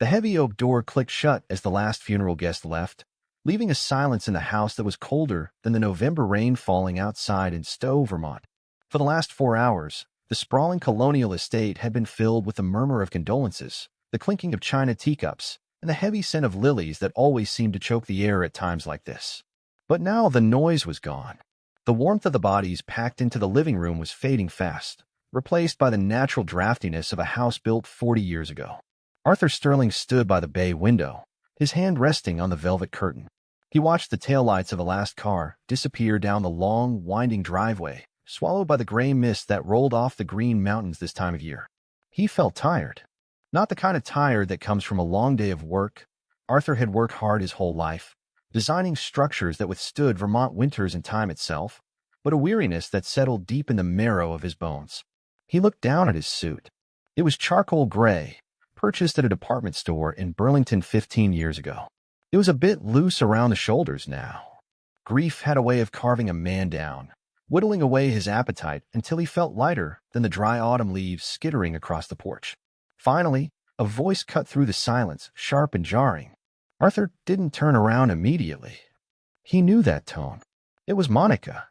The heavy oak door clicked shut as the last funeral guest left, leaving a silence in the house that was colder than the November rain falling outside in Stowe, Vermont. For the last 4 hours, the sprawling colonial estate had been filled with the murmur of condolences, the clinking of china teacups, and the heavy scent of lilies that always seemed to choke the air at times like this. But now the noise was gone. The warmth of the bodies packed into the living room was fading fast, replaced by the natural draftiness of a house built 40 years ago. Arthur Sterling stood by the bay window, his hand resting on the velvet curtain. He watched the taillights of the last car disappear down the long, winding driveway, swallowed by the gray mist that rolled off the green mountains this time of year. He felt tired. Not the kind of tired that comes from a long day of work. Arthur had worked hard his whole life, designing structures that withstood Vermont winters and time itself, but a weariness that settled deep in the marrow of his bones. He looked down at his suit. It was charcoal gray, purchased at a department store in Burlington 15 years ago. It was a bit loose around the shoulders now. Grief had a way of carving a man down, whittling away his appetite until he felt lighter than the dry autumn leaves skittering across the porch. Finally, a voice cut through the silence, sharp and jarring. Arthur didn't turn around immediately. He knew that tone. It was Monica.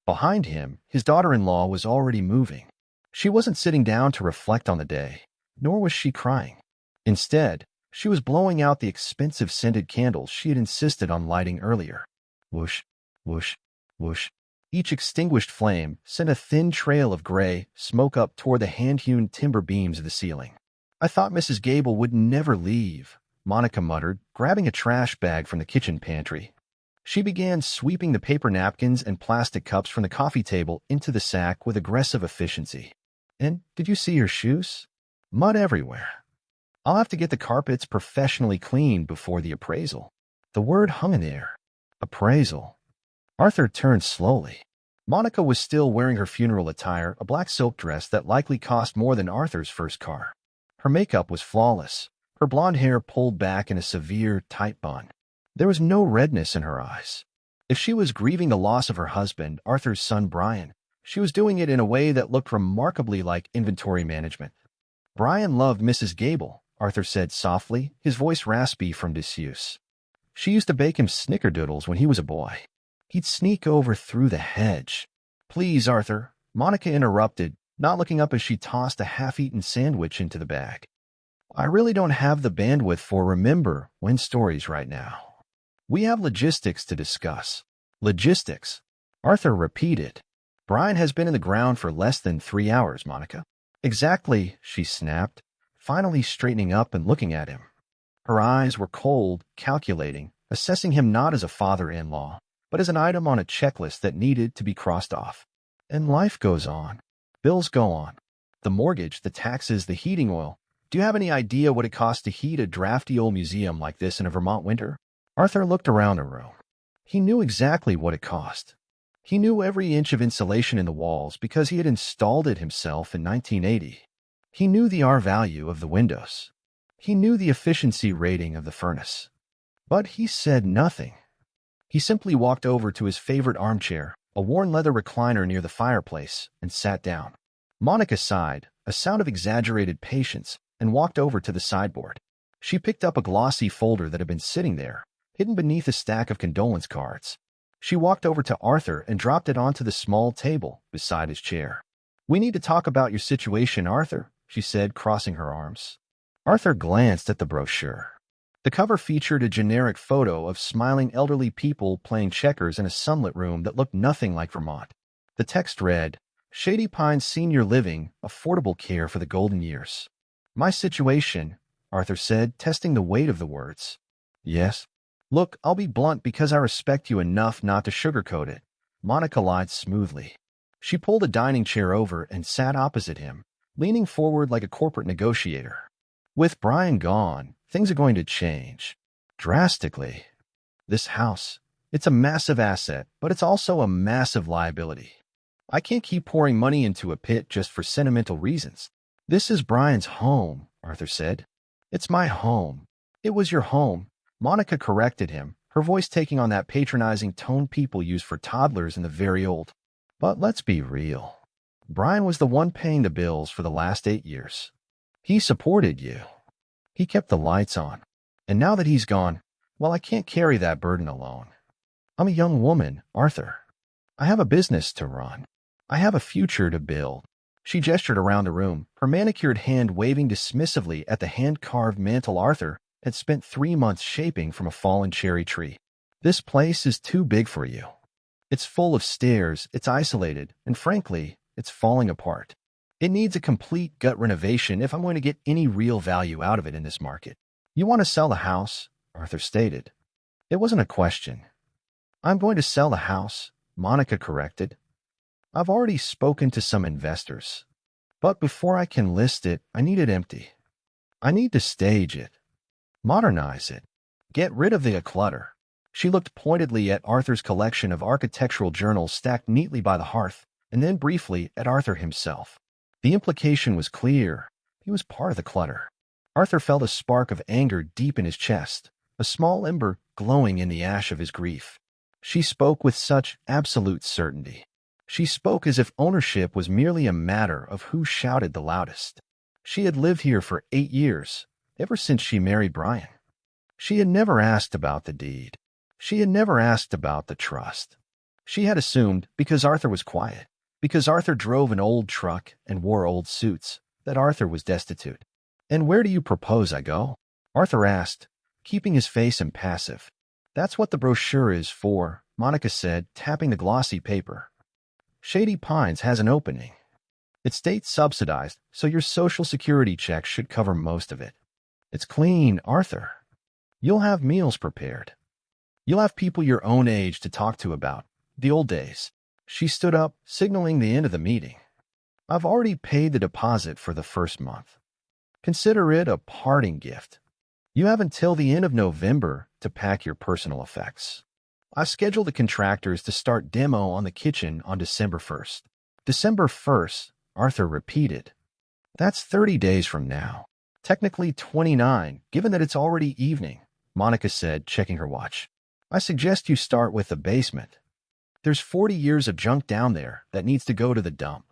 Behind him, his daughter-in-law was already moving. She wasn't sitting down to reflect on the day, nor was she crying. Instead, she was blowing out the expensive scented candles she had insisted on lighting earlier. Whoosh, whoosh, whoosh. Each extinguished flame sent a thin trail of gray smoke up toward the hand-hewn timber beams of the ceiling. "I thought Mrs. Gable would never leave," Monica muttered, grabbing a trash bag from the kitchen pantry. She began sweeping the paper napkins and plastic cups from the coffee table into the sack with aggressive efficiency. "And did you see her shoes? Mud everywhere. I'll have to get the carpets professionally cleaned before the appraisal." The word hung in the air. Appraisal. Arthur turned slowly. Monica was still wearing her funeral attire, a black silk dress that likely cost more than Arthur's first car. Her makeup was flawless, her blonde hair pulled back in a severe, tight bun. There was no redness in her eyes. If she was grieving the loss of her husband, Arthur's son Brian, she was doing it in a way that looked remarkably like inventory management. "Brian loved Mrs. Gable," Arthur said softly, his voice raspy from disuse. "She used to bake him snickerdoodles when he was a boy. He'd sneak over through the hedge." "Please, Arthur," Monica interrupted, not looking up as she tossed a half-eaten sandwich into the bag. "I really don't have the bandwidth for remember when stories right now. We have logistics to discuss." "Logistics?" Arthur repeated. "Brian has been in the ground for less than 3 hours, Monica." "Exactly," she snapped, finally straightening up and looking at him. Her eyes were cold, calculating, assessing him not as a father-in-law, but as an item on a checklist that needed to be crossed off. "And life goes on. Bills go on. The mortgage, the taxes, the heating oil. Do you have any idea what it costs to heat a drafty old museum like this in a Vermont winter?" Arthur looked around the room. He knew exactly what it cost. He knew every inch of insulation in the walls because he had installed it himself in 1980. He knew the R value of the windows. He knew the efficiency rating of the furnace. But he said nothing. He simply walked over to his favorite armchair, a worn leather recliner near the fireplace, and sat down. Monica sighed, a sound of exaggerated patience, and walked over to the sideboard. She picked up a glossy folder that had been sitting there, hidden beneath a stack of condolence cards. She walked over to Arthur and dropped it onto the small table beside his chair. "We need to talk about your situation, Arthur," she said, crossing her arms. Arthur glanced at the brochure. The cover featured a generic photo of smiling elderly people playing checkers in a sunlit room that looked nothing like Vermont. The text read, "Shady Pines Senior Living, Affordable Care for the Golden Years." "My situation," Arthur said, testing the weight of the words. "Yes?" "Look, I'll be blunt because I respect you enough not to sugarcoat it." Monica lied smoothly. She pulled a dining chair over and sat opposite him, leaning forward like a corporate negotiator. "With Brian gone, things are going to change. Drastically. This house, it's a massive asset, but it's also a massive liability. I can't keep pouring money into a pit just for sentimental reasons." "This is Brian's home," Arthur said. "It's my home." "It was your home," Monica corrected him, her voice taking on that patronizing tone people use for toddlers and the very old. "But let's be real. Brian was the one paying the bills for the last 8 years. He supported you." He kept the lights on. And now that he's gone, well, I can't carry that burden alone. I'm a young woman, Arthur. I have a business to run. I have a future to build. She gestured around the room, her manicured hand waving dismissively at the hand-carved mantle Arthur had spent 3 months shaping from a fallen cherry tree. This place is too big for you. It's full of stairs, it's isolated, and frankly, it's falling apart. It needs a complete gut renovation if I'm going to get any real value out of it in this market. You want to sell the house? Arthur stated. It wasn't a question. I'm going to sell the house, Monica corrected. I've already spoken to some investors. But before I can list it, I need it empty. I need to stage it. Modernize it. Get rid of the clutter. She looked pointedly at Arthur's collection of architectural journals stacked neatly by the hearth, and then briefly at Arthur himself. The implication was clear. He was part of the clutter. Arthur felt a spark of anger deep in his chest, a small ember glowing in the ash of his grief. She spoke with such absolute certainty. She spoke as if ownership was merely a matter of who shouted the loudest. She had lived here for 8 years, ever since she married Brian. She had never asked about the deed. She had never asked about the trust. She had assumed, because Arthur was quiet, because Arthur drove an old truck and wore old suits, that Arthur was destitute. "And where do you propose I go?" Arthur asked, keeping his face impassive. "That's what the brochure is for," Monica said, tapping the glossy paper. "Shady Pines has an opening. It's state-subsidized, so your Social Security check should cover most of it. It's clean, Arthur. You'll have meals prepared. You'll have people your own age to talk to about the old days." She stood up, signaling the end of the meeting. "I've already paid the deposit for the first month. Consider it a parting gift. You have until the end of November to pack your personal effects. I've scheduled the contractors to start demo on the kitchen on December 1st. December 1st, Arthur repeated. That's 30 days from now. Technically 29, given that it's already evening, Monica said, checking her watch. I suggest you start with the basement. There's 40 years of junk down there that needs to go to the dump.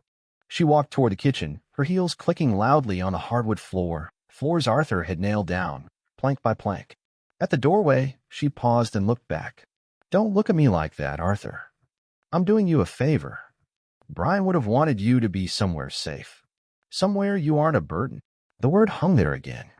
She walked toward the kitchen, her heels clicking loudly on the hardwood floors Arthur had nailed down, plank by plank. At the doorway, she paused and looked back. Don't look at me like that, Arthur. I'm doing you a favor. Brian would have wanted you to be somewhere safe. Somewhere you aren't a burden. The word hung there again.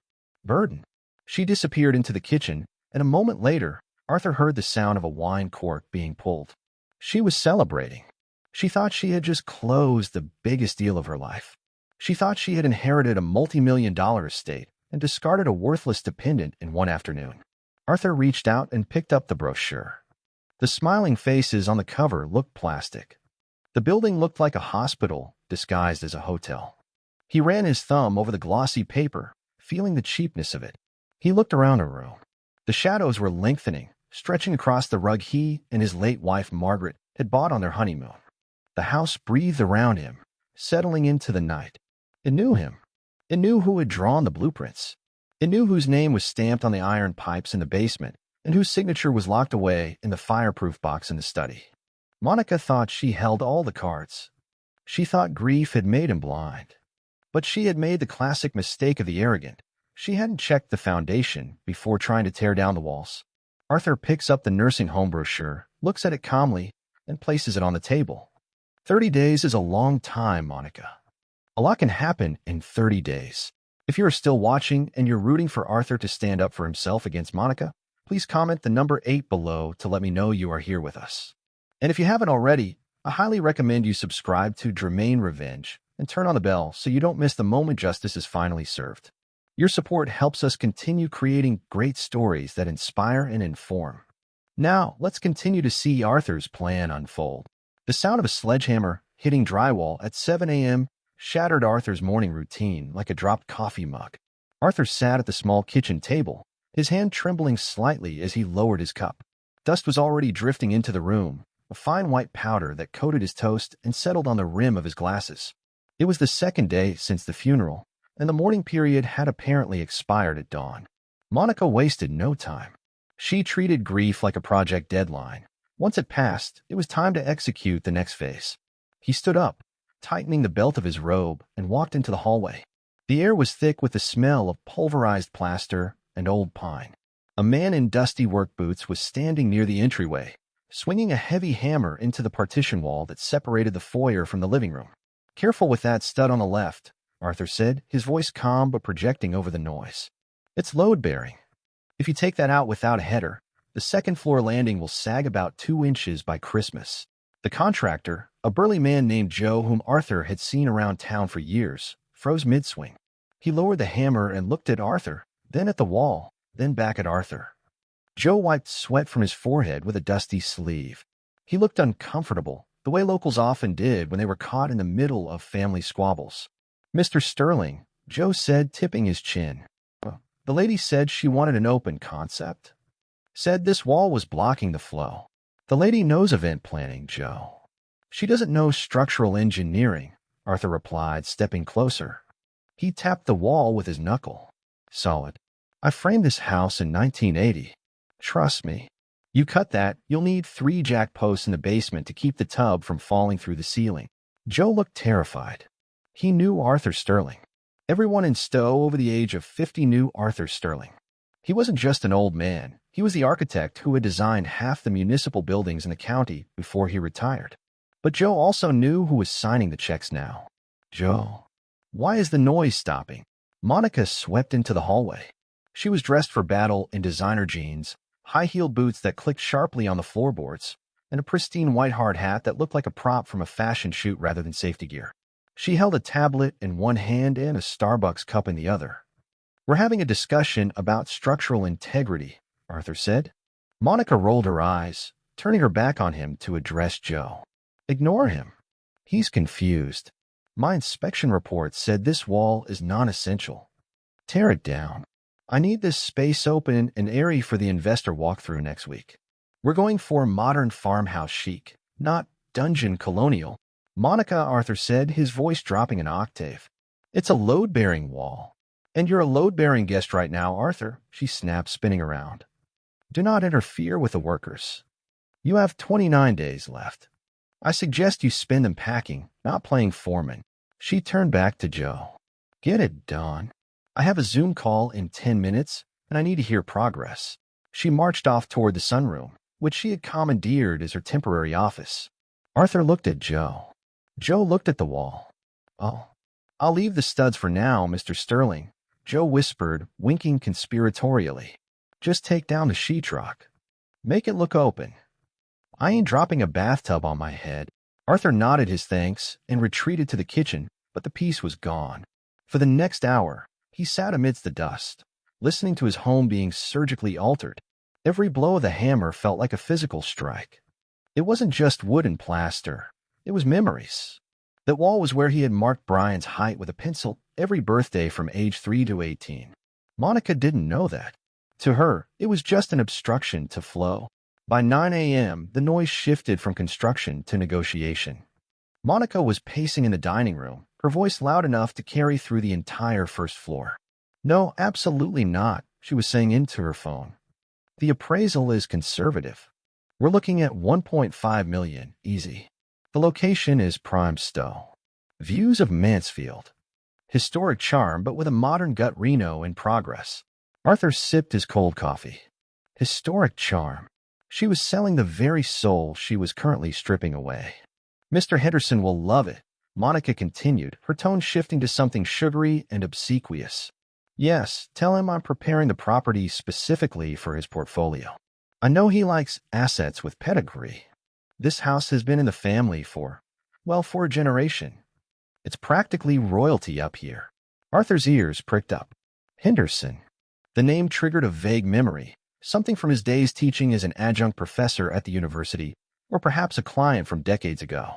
Burden. She disappeared into the kitchen, and a moment later, Arthur heard the sound of a wine cork being pulled. She was celebrating. She thought she had just closed the biggest deal of her life. She thought she had inherited a multi-million-dollar estate and discarded a worthless dependent in one afternoon. Arthur reached out and picked up the brochure. The smiling faces on the cover looked plastic. The building looked like a hospital disguised as a hotel. He ran his thumb over the glossy paper, feeling the cheapness of it. He looked around the room. The shadows were lengthening, stretching across the rug he and his late wife Margaret had bought on their honeymoon. The house breathed around him, settling into the night. It knew him. It knew who had drawn the blueprints. It knew whose name was stamped on the iron pipes in the basement and whose signature was locked away in the fireproof box in the study. Monica thought she held all the cards. She thought grief had made him blind. But she had made the classic mistake of the arrogant. She hadn't checked the foundation before trying to tear down the walls. Arthur picks up the nursing home brochure, looks at it calmly, and places it on the table. 30 days is a long time, Monica. A lot can happen in 30 days. If you're still watching and you're rooting for Arthur to stand up for himself against Monica, please comment the number 8 below to let me know you are here with us. And if you haven't already, I highly recommend you subscribe to Dramaine Revenge and turn on the bell so you don't miss the moment justice is finally served. Your support helps us continue creating great stories that inspire and inform. Now, let's continue to see Arthur's plan unfold. The sound of a sledgehammer hitting drywall at 7 a.m. shattered Arthur's morning routine like a dropped coffee mug. Arthur sat at the small kitchen table, his hand trembling slightly as he lowered his cup. Dust was already drifting into the room, a fine white powder that coated his toast and settled on the rim of his glasses. It was the second day since the funeral, and the mourning period had apparently expired at dawn. Monica wasted no time. She treated grief like a project deadline. Once it passed, it was time to execute the next phase. He stood up, tightening the belt of his robe, and walked into the hallway. The air was thick with the smell of pulverized plaster and old pine. A man in dusty work boots was standing near the entryway, swinging a heavy hammer into the partition wall that separated the foyer from the living room. "Careful with that stud on the left," Arthur said, his voice calm but projecting over the noise. "It's load-bearing. If you take that out without a header, the second-floor landing will sag about 2 inches by Christmas." The contractor, a burly man named Joe whom Arthur had seen around town for years, froze mid-swing. He lowered the hammer and looked at Arthur, then at the wall, then back at Arthur. Joe wiped sweat from his forehead with a dusty sleeve. He looked uncomfortable, the way locals often did when they were caught in the middle of family squabbles. "Mr. Sterling," Joe said, tipping his chin. "Well, the lady said she wanted an open concept. Said this wall was blocking the flow." "The lady knows event planning, Joe. She doesn't know structural engineering," Arthur replied, stepping closer. He tapped the wall with his knuckle. "Solid. I framed this house in 1980. Trust me. You cut that, you'll need 3 jack posts in the basement to keep the tub from falling through the ceiling." Joe looked terrified. He knew Arthur Sterling. Everyone in Stowe over the age of 50 knew Arthur Sterling. He wasn't just an old man. He was the architect who had designed half the municipal buildings in the county before he retired. But Joe also knew who was signing the checks now. "Joe, why is the noise stopping?" Monica swept into the hallway. She was dressed for battle in designer jeans, high-heeled boots that clicked sharply on the floorboards, and a pristine white hard hat that looked like a prop from a fashion shoot rather than safety gear. She held a tablet in one hand and a Starbucks cup in the other. "We're having a discussion about structural integrity," Arthur said. Monica rolled her eyes, turning her back on him to address Joe. "Ignore him. He's confused. My inspection report said this wall is non-essential. Tear it down. I need this space open and airy for the investor walkthrough next week. We're going for modern farmhouse chic, not dungeon colonial." "Monica," Arthur said, his voice dropping an octave. "It's a load-bearing wall. And you're a load-bearing guest right now, Arthur," she snapped, spinning around. "Do not interfere with the workers. You have 29 days left. I suggest you spend them packing, not playing foreman." She turned back to Joe. "Get it done. I have a Zoom call in 10 minutes, and I need to hear progress." She marched off toward the sunroom, which she had commandeered as her temporary office. Arthur looked at Joe. Joe looked at the wall. "Oh, I'll leave the studs for now, Mr. Sterling," Joe whispered, winking conspiratorially. "Just take down the sheetrock. Make it look open. I ain't dropping a bathtub on my head." Arthur nodded his thanks and retreated to the kitchen, but the piece was gone. For the next hour, he sat amidst the dust, listening to his home being surgically altered. Every blow of the hammer felt like a physical strike. It wasn't just wood and plaster. It was memories. That wall was where he had marked Brian's height with a pencil every birthday from age 3 to 18. Monica didn't know that. To her, it was just an obstruction to flow. By 9 a.m., the noise shifted from construction to negotiation. Monica was pacing in the dining room, her voice loud enough to carry through the entire first floor. "No, absolutely not," she was saying into her phone. "The appraisal is conservative. We're looking at $1.5 million, easy. The location is prime Stowe. Views of Mansfield. Historic charm, but with a modern gut reno in progress." Arthur sipped his cold coffee. Historic charm. She was selling the very soul she was currently stripping away. "Mr. Henderson will love it," Monica continued, her tone shifting to something sugary and obsequious. "Yes, tell him I'm preparing the property specifically for his portfolio. I know he likes assets with pedigree. This house has been in the family for a generation. It's practically royalty up here." Arthur's ears pricked up. Henderson. The name triggered a vague memory, something from his days teaching as an adjunct professor at the university, or perhaps a client from decades ago.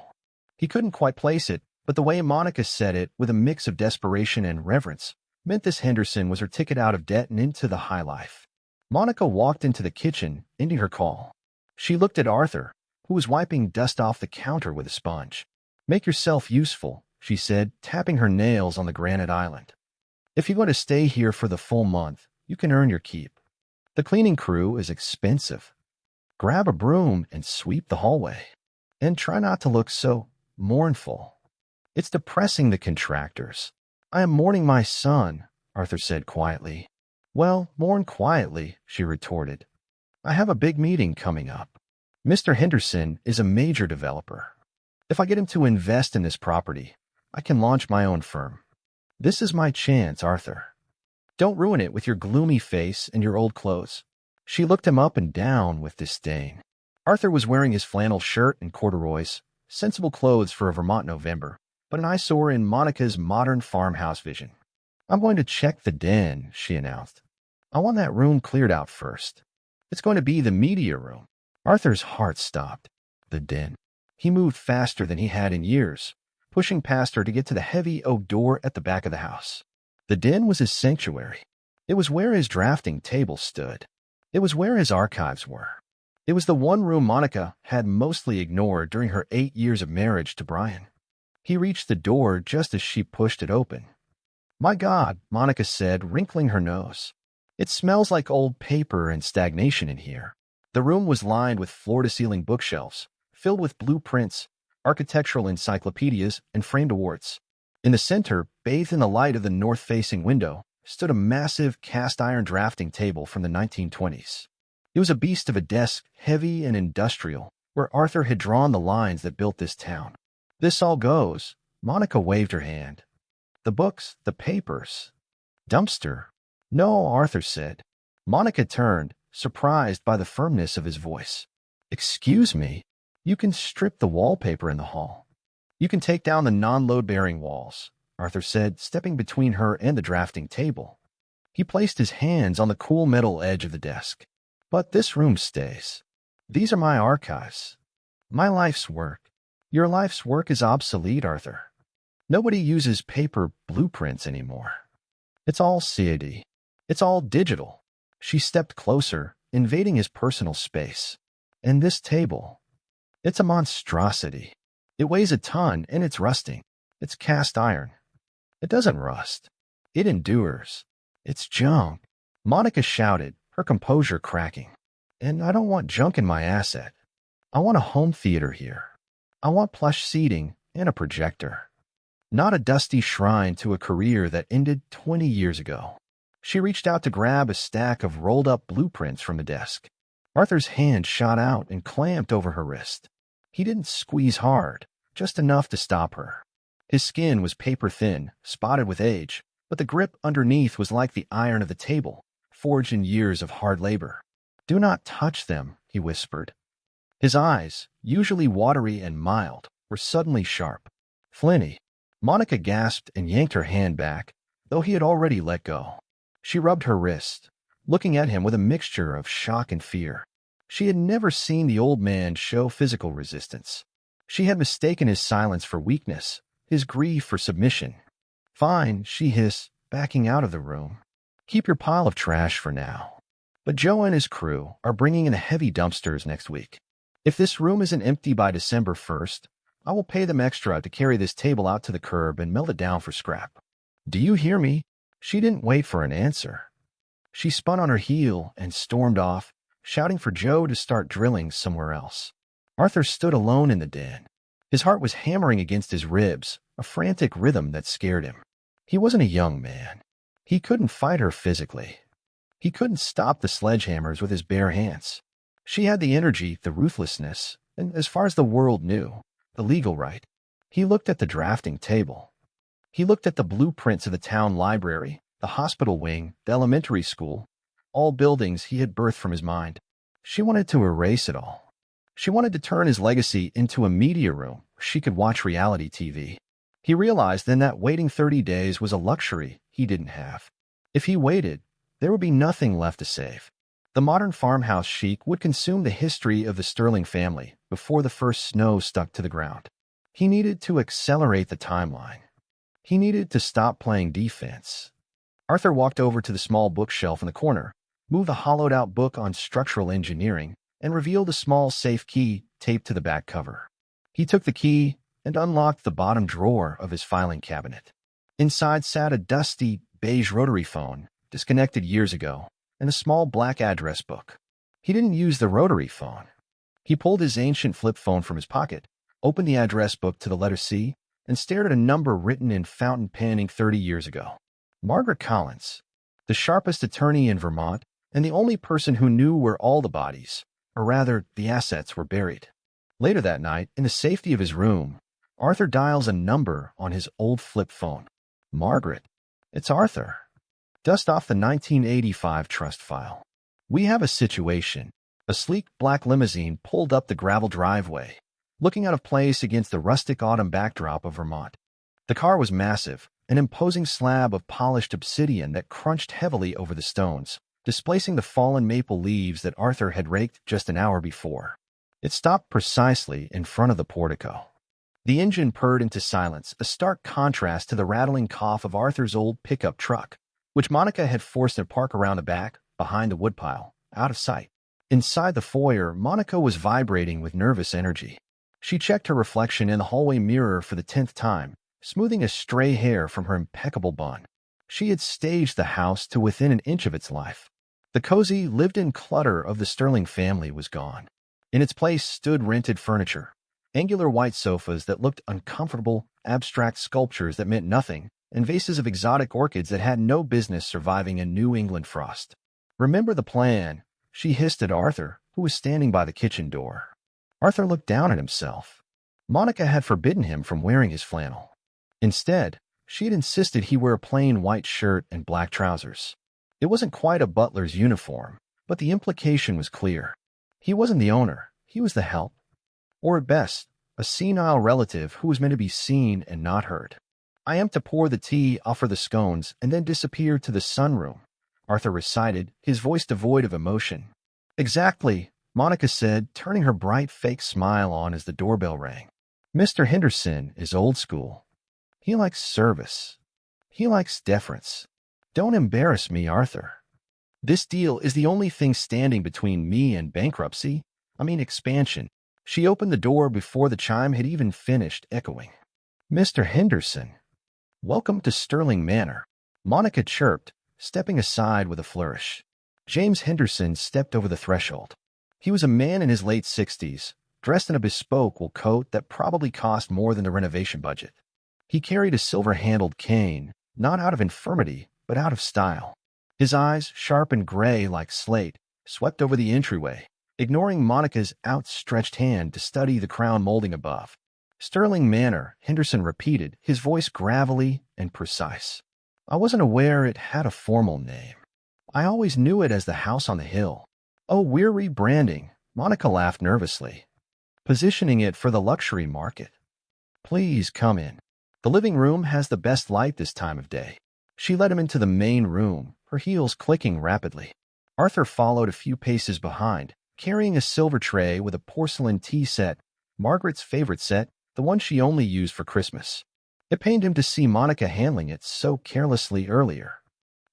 He couldn't quite place it, but the way Monica said it, with a mix of desperation and reverence, meant this Henderson was her ticket out of debt and into the high life. Monica walked into the kitchen, ending her call. She looked at Arthur, who was wiping dust off the counter with a sponge. "Make yourself useful," she said, tapping her nails on the granite island. "If you're going to stay here for the full month, you can earn your keep. The cleaning crew is expensive. Grab a broom and sweep the hallway. And try not to look so mournful. It's depressing the contractors. I am mourning my son, Arthur said quietly. Well, mourn quietly, she retorted. I have a big meeting coming up. Mr. Henderson is a major developer. If I get him to invest in this property, I can launch my own firm. This is my chance, Arthur. Don't ruin it with your gloomy face and your old clothes. She looked him up and down with disdain. Arthur was wearing his flannel shirt and corduroys, sensible clothes for a Vermont November, but an eyesore in Monica's modern farmhouse vision. I'm going to check the den, she announced. I want that room cleared out first. It's going to be the media room. Arthur's heart stopped. The den. He moved faster than he had in years, pushing past her to get to the heavy oak door at the back of the house. The den was his sanctuary. It was where his drafting table stood. It was where his archives were. It was the one room Monica had mostly ignored during her 8 years of marriage to Brian. He reached the door just as she pushed it open. My God, Monica said, wrinkling her nose. It smells like old paper and stagnation in here. The room was lined with floor-to-ceiling bookshelves, filled with blueprints, architectural encyclopedias, and framed awards. In the center, bathed in the light of the north-facing window, stood a massive cast-iron drafting table from the 1920s. It was a beast of a desk, heavy and industrial, where Arthur had drawn the lines that built this town. This all goes. Monica waved her hand. The books, the papers. Dumpster. No, Arthur said. Monica turned, surprised by the firmness of his voice. Excuse me. You can strip the wallpaper in the hall. You can take down the non-load-bearing walls, Arthur said, stepping between her and the drafting table. He placed his hands on the cool metal edge of the desk. But this room stays. These are my archives. My life's work. Your life's work is obsolete, Arthur. Nobody uses paper blueprints anymore. It's all CAD. It's all digital. She stepped closer, invading his personal space. And this table, it's a monstrosity. It weighs a ton and it's rusting. It's cast iron. It doesn't rust. It endures. It's junk. Monica shouted, her composure cracking. And I don't want junk in my asset. I want a home theater here. I want plush seating and a projector. Not a dusty shrine to a career that ended 20 years ago. She reached out to grab a stack of rolled-up blueprints from the desk. Arthur's hand shot out and clamped over her wrist. He didn't squeeze hard, just enough to stop her. His skin was paper-thin, spotted with age, but the grip underneath was like the iron of the table, forged in years of hard labor. Do not touch them, he whispered. His eyes, usually watery and mild, were suddenly sharp. Flinny. Monica gasped and yanked her hand back, though he had already let go. She rubbed her wrist, looking at him with a mixture of shock and fear. She had never seen the old man show physical resistance. She had mistaken his silence for weakness, his grief for submission. Fine, she hissed, backing out of the room. Keep your pile of trash for now. But Joe and his crew are bringing in heavy dumpsters next week. If this room isn't empty by December 1st, I will pay them extra to carry this table out to the curb and melt it down for scrap. Do you hear me? She didn't wait for an answer. She spun on her heel and stormed off, shouting for Joe to start drilling somewhere else. Arthur stood alone in the den. His heart was hammering against his ribs, a frantic rhythm that scared him. He wasn't a young man. He couldn't fight her physically. He couldn't stop the sledgehammers with his bare hands. She had the energy, the ruthlessness, and as far as the world knew, the legal right. He looked at the drafting table. He looked at the blueprints of the town library, the hospital wing, the elementary school, all buildings he had birthed from his mind. She wanted to erase it all. She wanted to turn his legacy into a media room where she could watch reality TV. He realized then that waiting 30 days was a luxury he didn't have. If he waited, there would be nothing left to save. The modern farmhouse chic would consume the history of the Sterling family before the first snow stuck to the ground. He needed to accelerate the timeline. He needed to stop playing defense. Arthur walked over to the small bookshelf in the corner, moved the hollowed-out book on structural engineering, and revealed a small safe key taped to the back cover. He took the key and unlocked the bottom drawer of his filing cabinet. Inside sat a dusty, beige rotary phone, disconnected years ago, and a small black address book. He didn't use the rotary phone. He pulled his ancient flip phone from his pocket, opened the address book to the letter C, and stared at a number written in fountain penning 30 years ago. Margaret Collins, the sharpest attorney in Vermont, and the only person who knew where all the bodies, or rather the assets, were buried. Later that night, in the safety of his room, Arthur dials a number on his old flip phone. Margaret, it's Arthur. Dust off the 1985 trust file. We have a situation. A sleek black limousine pulled up the gravel driveway, looking out of place against the rustic autumn backdrop of Vermont. The car was massive, an imposing slab of polished obsidian that crunched heavily over the stones, displacing the fallen maple leaves that Arthur had raked just an hour before. It stopped precisely in front of the portico. The engine purred into silence, a stark contrast to the rattling cough of Arthur's old pickup truck, which Monica had forced to park around the back, behind the woodpile, out of sight. Inside the foyer, Monica was vibrating with nervous energy. She checked her reflection in the hallway mirror for the 10th time, smoothing a stray hair from her impeccable bun. She had staged the house to within an inch of its life. The cozy, lived-in clutter of the Sterling family was gone. In its place stood rented furniture, angular white sofas that looked uncomfortable, abstract sculptures that meant nothing, and vases of exotic orchids that had no business surviving a New England frost. "Remember the plan," she hissed at Arthur, who was standing by the kitchen door. Arthur looked down at himself. Monica had forbidden him from wearing his flannel. Instead, she had insisted he wear a plain white shirt and black trousers. It wasn't quite a butler's uniform, but the implication was clear. He wasn't the owner, he was the help. Or at best, a senile relative who was meant to be seen and not heard. "I am to pour the tea, offer the scones, and then disappear to the sunroom," Arthur recited, his voice devoid of emotion. "Exactly," Monica said, turning her bright fake smile on as the doorbell rang. "Mr. Henderson is old school. He likes service. He likes deference. Don't embarrass me, Arthur. This deal is the only thing standing between me and bankruptcy. Expansion." She opened the door before the chime had even finished echoing. "Mr. Henderson, welcome to Sterling Manor," Monica chirped, stepping aside with a flourish. James Henderson stepped over the threshold. He was a man in his late 60s, dressed in a bespoke wool coat that probably cost more than the renovation budget. He carried a silver-handled cane, not out of infirmity, but out of style. His eyes, sharp and gray like slate, swept over the entryway, ignoring Monica's outstretched hand to study the crown molding above. "Sterling Manor," Henderson repeated, his voice gravelly and precise. "I wasn't aware it had a formal name. I always knew it as the house on the hill." "Oh, we're rebranding," Monica laughed nervously. "Positioning it for the luxury market. Please come in. The living room has the best light this time of day." She led him into the main room, her heels clicking rapidly. Arthur followed a few paces behind, carrying a silver tray with a porcelain tea set, Margaret's favorite set, the one she only used for Christmas. It pained him to see Monica handling it so carelessly earlier.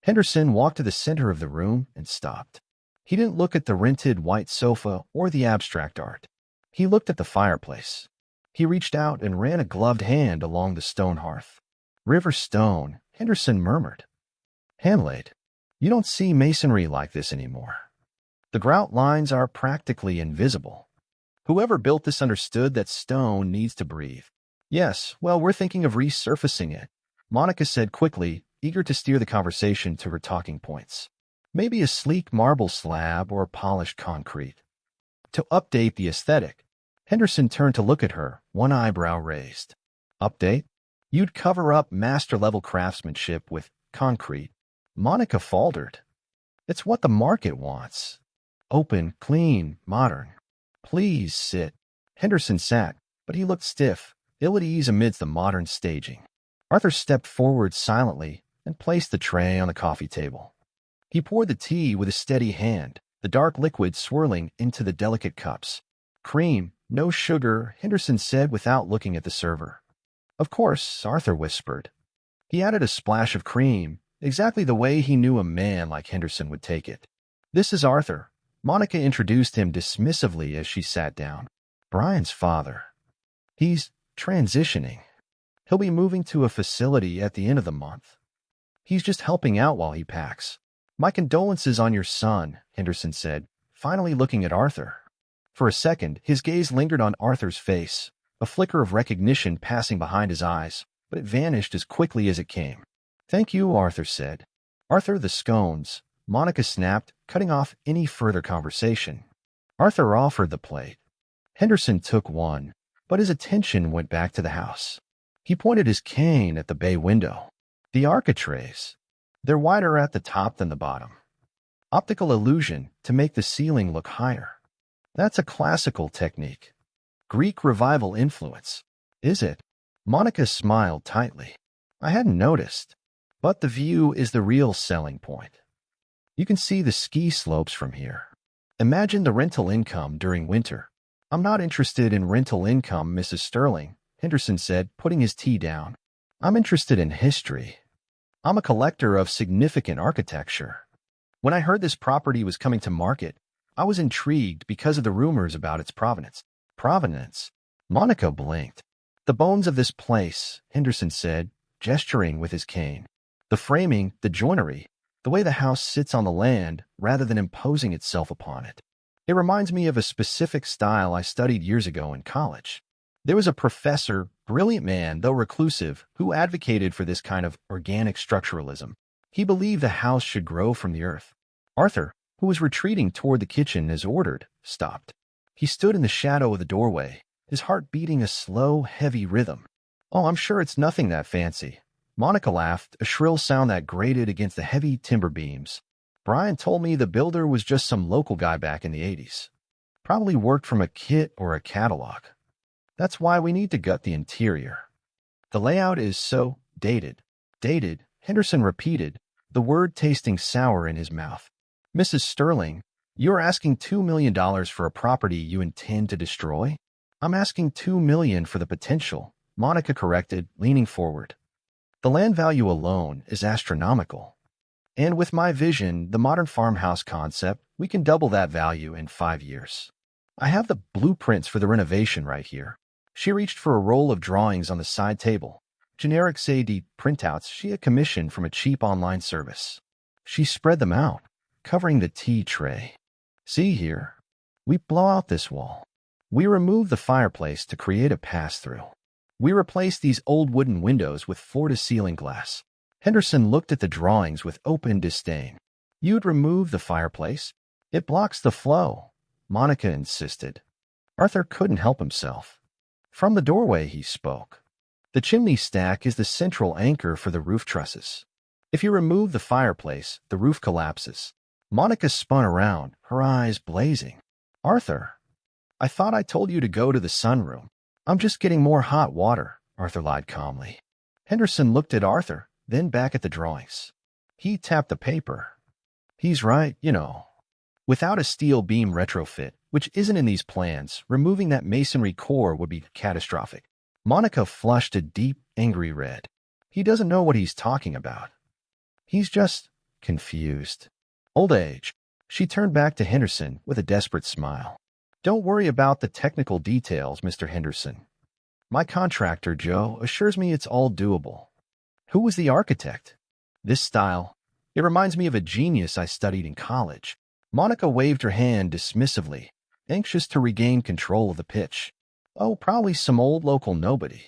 Henderson walked to the center of the room and stopped. He didn't look at the rented white sofa or the abstract art. He looked at the fireplace. He reached out and ran a gloved hand along the stone hearth. "River stone," Henderson murmured. "Hand-laid. You don't see masonry like this anymore. The grout lines are practically invisible. Whoever built this understood that stone needs to breathe." "Yes, well, we're thinking of resurfacing it," Monica said quickly, eager to steer the conversation to her talking points. "Maybe a sleek marble slab or polished concrete. To update the aesthetic." Henderson turned to look at her, one eyebrow raised. "Update? You'd cover up master-level craftsmanship with concrete." Monica faltered. "It's what the market wants. Open, clean, modern. Please sit." Henderson sat, but he looked stiff, ill at ease amidst the modern staging. Arthur stepped forward silently and placed the tray on the coffee table. He poured the tea with a steady hand, the dark liquid swirling into the delicate cups. "Cream, no sugar," Henderson said without looking at the server. "Of course," Arthur whispered. He added a splash of cream, exactly the way he knew a man like Henderson would take it. "This is Arthur." Monica introduced him dismissively as she sat down. "Brian's father. He's transitioning. He'll be moving to a facility at the end of the month. He's just helping out while he packs." "My condolences on your son," Henderson said, finally looking at Arthur. For a second, his gaze lingered on Arthur's face, a flicker of recognition passing behind his eyes, but it vanished as quickly as it came. "Thank you," Arthur said. "Arthur, the scones," Monica snapped, cutting off any further conversation. Arthur offered the plate. Henderson took one, but his attention went back to the house. He pointed his cane at the bay window. "The architraves. They're wider at the top than the bottom. Optical illusion to make the ceiling look higher. That's a classical technique. Greek revival influence, is it?" Monica smiled tightly. "I hadn't noticed, but the view is the real selling point. You can see the ski slopes from here. Imagine the rental income during winter." "I'm not interested in rental income, Mrs. Sterling," Henderson said, putting his tea down. "I'm interested in history. I'm a collector of significant architecture. When I heard this property was coming to market, I was intrigued because of the rumors about its provenance." "Provenance?" Monica blinked. "The bones of this place," Henderson said, gesturing with his cane. "The framing, the joinery, the way the house sits on the land rather than imposing itself upon it. It reminds me of a specific style I studied years ago in college. There was a professor, brilliant man, though reclusive, who advocated for this kind of organic structuralism. He believed the house should grow from the earth." Arthur, who was retreating toward the kitchen as ordered, stopped. He stood in the shadow of the doorway, his heart beating a slow, heavy rhythm. "Oh, I'm sure it's nothing that fancy." Monica laughed, a shrill sound that grated against the heavy timber beams. "Brian told me the builder was just some local guy back in the 80s. Probably worked from a kit or a catalog. That's why we need to gut the interior. The layout is so dated." "Dated," Henderson repeated, the word tasting sour in his mouth. "Mrs. Sterling, you're asking $2 million for a property you intend to destroy?" "I'm asking $2 million for the potential," Monica corrected, leaning forward. "The land value alone is astronomical. And with my vision, the modern farmhouse concept, we can double that value in 5 years. I have the blueprints for the renovation right here." She reached for a roll of drawings on the side table, generic CD printouts she had commissioned from a cheap online service. She spread them out, covering the tea tray. "See here. We blow out this wall. We remove the fireplace to create a pass-through. We replace these old wooden windows with floor-to-ceiling glass." Henderson looked at the drawings with open disdain. "You'd remove the fireplace? It blocks the flow," Monica insisted. Arthur couldn't help himself. From the doorway he spoke. "The chimney stack is the central anchor for the roof trusses. If you remove the fireplace, the roof collapses." Monica spun around, her eyes blazing. "Arthur, I thought I told you to go to the sunroom." "I'm just getting more hot water," Arthur lied calmly. Henderson looked at Arthur, then back at the drawings. He tapped the paper. "He's right, you know. Without a steel beam retrofit, which isn't in these plans, removing that masonry core would be catastrophic." Monica flushed a deep, angry red. "He doesn't know what he's talking about. He's just confused. Old age." She turned back to Henderson with a desperate smile. "Don't worry about the technical details, Mr. Henderson. My contractor, Joe, assures me it's all doable." "Who was the architect?" "This style. It reminds me of a genius I studied in college." Monica waved her hand dismissively, anxious to regain control of the pitch. "Oh, probably some old local nobody.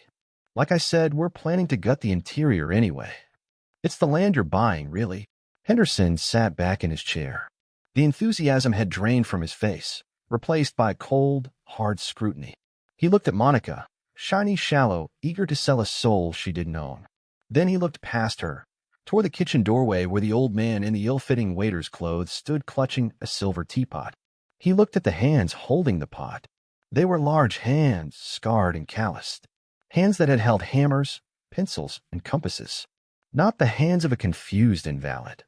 Like I said, we're planning to gut the interior anyway. It's the land you're buying, really." Henderson sat back in his chair. The enthusiasm had drained from his face, replaced by cold, hard scrutiny. He looked at Monica, shiny, shallow, eager to sell a soul she didn't own. Then he looked past her, toward the kitchen doorway where the old man in the ill-fitting waiter's clothes stood clutching a silver teapot. He looked at the hands holding the pot. They were large hands, scarred and calloused. Hands that had held hammers, pencils, and compasses. Not the hands of a confused invalid.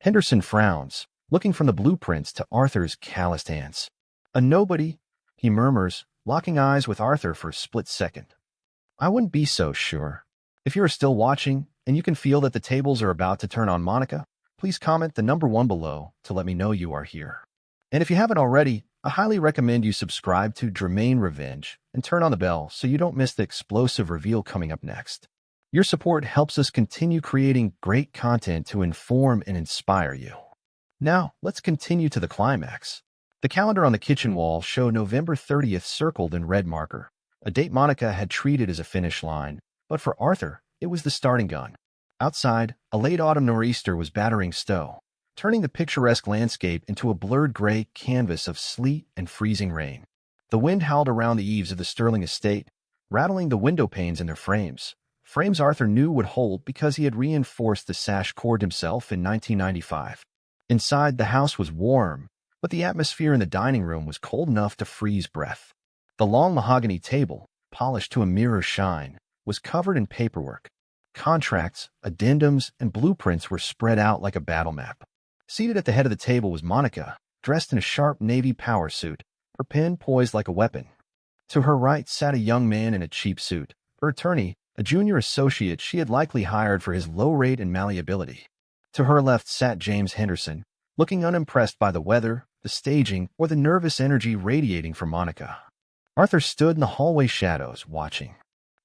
Henderson frowns, looking from the blueprints to Arthur's calloused hands. "A nobody," he murmurs, locking eyes with Arthur for a split second. "I wouldn't be so sure." If you are still watching, and you can feel that the tables are about to turn on Monica, please comment the number 1 below to let me know you are here. And if you haven't already, I highly recommend you subscribe to Dramaine Revenge and turn on the bell so you don't miss the explosive reveal coming up next. Your support helps us continue creating great content to inform and inspire you. Now, let's continue to the climax. The calendar on the kitchen wall showed November 30th circled in red marker, A date Monica had treated as a finish line, but for Arthur, it was the starting gun. Outside, a late autumn nor'easter was battering Stowe, turning the picturesque landscape into a blurred gray canvas of sleet and freezing rain. The wind howled around the eaves of the Sterling estate, rattling the window panes in their frames. Frames Arthur knew would hold because he had reinforced the sash cord himself in 1995. Inside, the house was warm, but the atmosphere in the dining room was cold enough to freeze breath. The long mahogany table, polished to a mirror shine, was covered in paperwork. Contracts, addendums, and blueprints were spread out like a battle map. Seated at the head of the table was Monica, dressed in a sharp navy power suit, her pen poised like a weapon. To her right sat a young man in a cheap suit, her attorney, a junior associate she had likely hired for his low rate and malleability. To her left sat James Henderson, looking unimpressed by the weather, the staging, or the nervous energy radiating from Monica. Arthur stood in the hallway shadows, watching.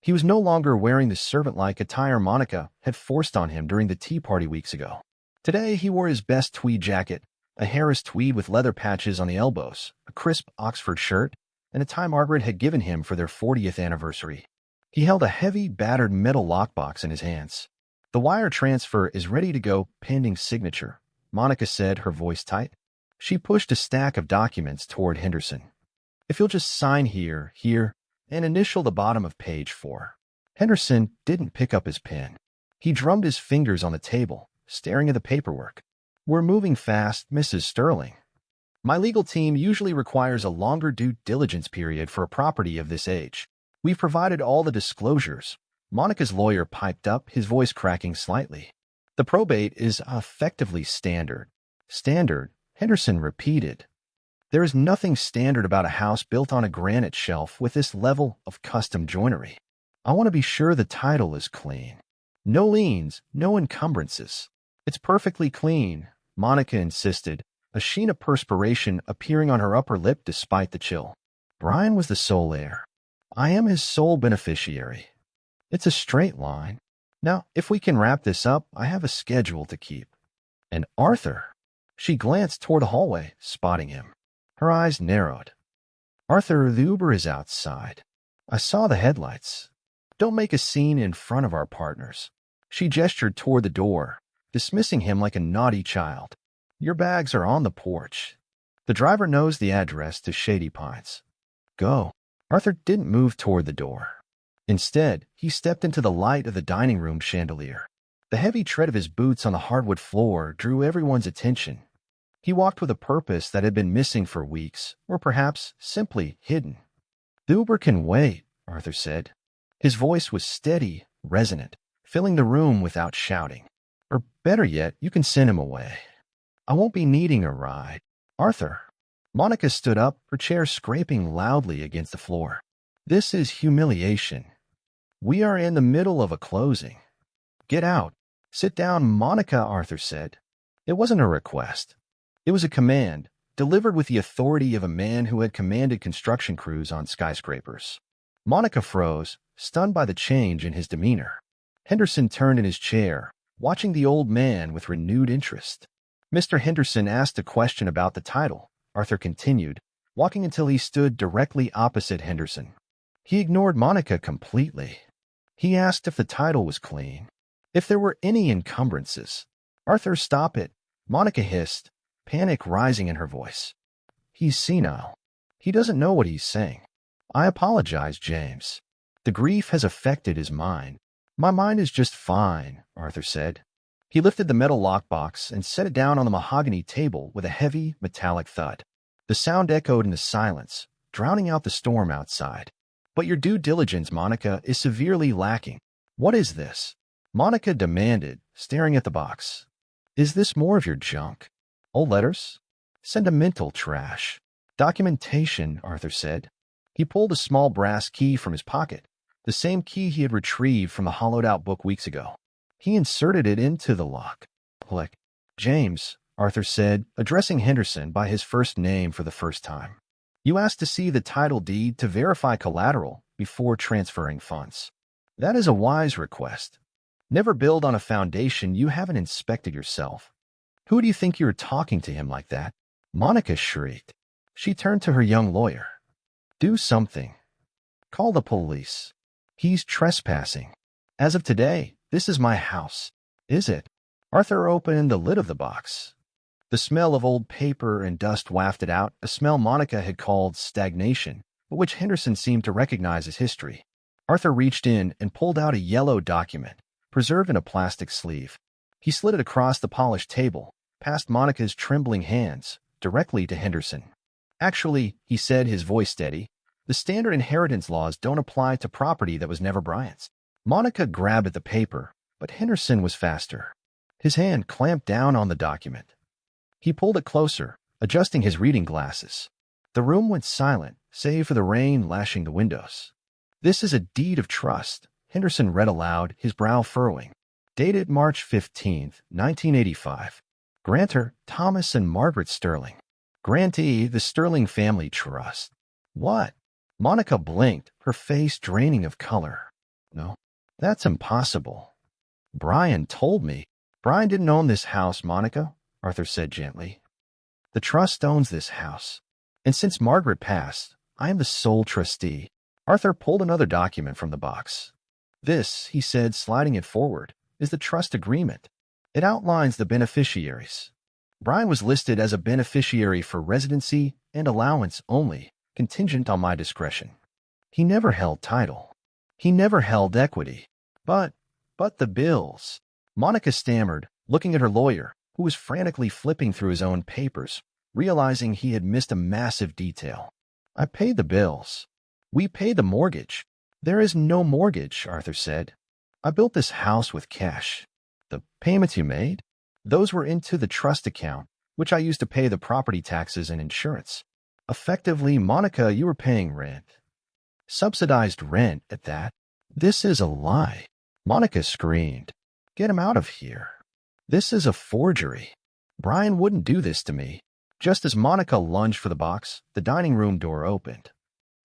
He was no longer wearing the servant-like attire Monica had forced on him during the tea party weeks ago. Today, he wore his best tweed jacket, a Harris tweed with leather patches on the elbows, a crisp Oxford shirt, and a tie Margaret had given him for their 40th anniversary. He held a heavy, battered metal lockbox in his hands. "The wire transfer is ready to go, pending signature," Monica said, her voice tight. She pushed a stack of documents toward Henderson. "If you'll just sign here, and initial the bottom of page 4. Henderson didn't pick up his pen. He drummed his fingers on the table, staring at the paperwork. "We're moving fast, Mrs. Sterling. My legal team usually requires a longer due diligence period for a property of this age. We've provided all the disclosures." Monica's lawyer piped up, his voice cracking slightly. "The probate is effectively standard." "Standard?" Henderson repeated. "There is nothing standard about a house built on a granite shelf with this level of custom joinery. I want to be sure the title is clean. No liens, no encumbrances." "It's perfectly clean," Monica insisted, a sheen of perspiration appearing on her upper lip despite the chill. "Brian was the sole heir. I am his sole beneficiary. It's a straight line. Now, if we can wrap this up, I have a schedule to keep." "And Arthur?" She glanced toward the hallway, spotting him. Her eyes narrowed. "Arthur, the Uber is outside. I saw the headlights. Don't make a scene in front of our partners." She gestured toward the door, dismissing him like a naughty child. "Your bags are on the porch. The driver knows the address to Shady Pines. Go." Arthur didn't move toward the door. Instead, he stepped into the light of the dining room chandelier. The heavy tread of his boots on the hardwood floor drew everyone's attention. He walked with a purpose that had been missing for weeks, or perhaps simply hidden. "The Uber can wait," Arthur said. His voice was steady, resonant, filling the room without shouting. "Or better yet, you can send him away. I won't be needing a ride." "Arthur." Monica stood up, her chair scraping loudly against the floor. "This is humiliation. We are in the middle of a closing. Get out." "Sit down, Monica," Arthur said. It wasn't a request. It was a command, delivered with the authority of a man who had commanded construction crews on skyscrapers. Monica froze, stunned by the change in his demeanor. Henderson turned in his chair, watching the old man with renewed interest. "Mr. Henderson asked a question about the title," Arthur continued, walking until he stood directly opposite Henderson. He ignored Monica completely. He asked if the title was clean, if there were any encumbrances. "Arthur, stop it," Monica hissed, panic rising in her voice. "He's senile. He doesn't know what he's saying." "I apologize, James. The grief has affected his mind." "My mind is just fine," Arthur said. He lifted the metal lockbox and set it down on the mahogany table with a heavy, metallic thud. The sound echoed in the silence, drowning out the storm outside. "But your due diligence, Monica, is severely lacking." "What is this?" Monica demanded, staring at the box. "Is this more of your junk? Old letters? Sentimental trash." "Documentation," Arthur said. He pulled a small brass key from his pocket, the same key he had retrieved from the hollowed-out book weeks ago. He inserted it into the lock. "Click." "James," Arthur said, addressing Henderson by his first name for the first time. "You asked to see the title deed to verify collateral before transferring funds. That is a wise request. Never build on a foundation you haven't inspected yourself." "Who do you think you're talking to him like that?" Monica shrieked. She turned to her young lawyer. "Do something." Call the police. He's trespassing. As of today, this is my house. Is it? Arthur opened the lid of the box. The smell of old paper and dust wafted out, a smell Monica had called stagnation, but which Henderson seemed to recognize as history. Arthur reached in and pulled out a yellow document, preserved in a plastic sleeve. He slid it across the polished table, past Monica's trembling hands, directly to Henderson. Actually, he said, his voice steady, the standard inheritance laws don't apply to property that was never Bryant's. Monica grabbed at the paper, but Henderson was faster. His hand clamped down on the document. He pulled it closer, adjusting his reading glasses. The room went silent, save for the rain lashing the windows. This is a deed of trust, Henderson read aloud, his brow furrowing. Dated March 15, 1985. Grantor, Thomas and Margaret Sterling. Grantee, the Sterling Family Trust. What? Monica blinked, her face draining of color. No, that's impossible. Brian told me. Brian didn't own this house, Monica, Arthur said gently. The trust owns this house. And since Margaret passed, I am the sole trustee. Arthur pulled another document from the box. This, he said, sliding it forward, is the trust agreement. It outlines the beneficiaries. Brian was listed as a beneficiary for residency and allowance only, contingent on my discretion. He never held title. He never held equity. But the bills. Monica stammered, looking at her lawyer, who was frantically flipping through his own papers, realizing he had missed a massive detail. I paid the bills. We paid the mortgage. There is no mortgage, Arthur said. I built this house with cash. The payments you made? Those were into the trust account, which I used to pay the property taxes and insurance. Effectively, Monica, you were paying rent. Subsidized rent at that. This is a lie. Monica screamed. Get him out of here. This is a forgery. Brian wouldn't do this to me. Just as Monica lunged for the box, the dining room door opened.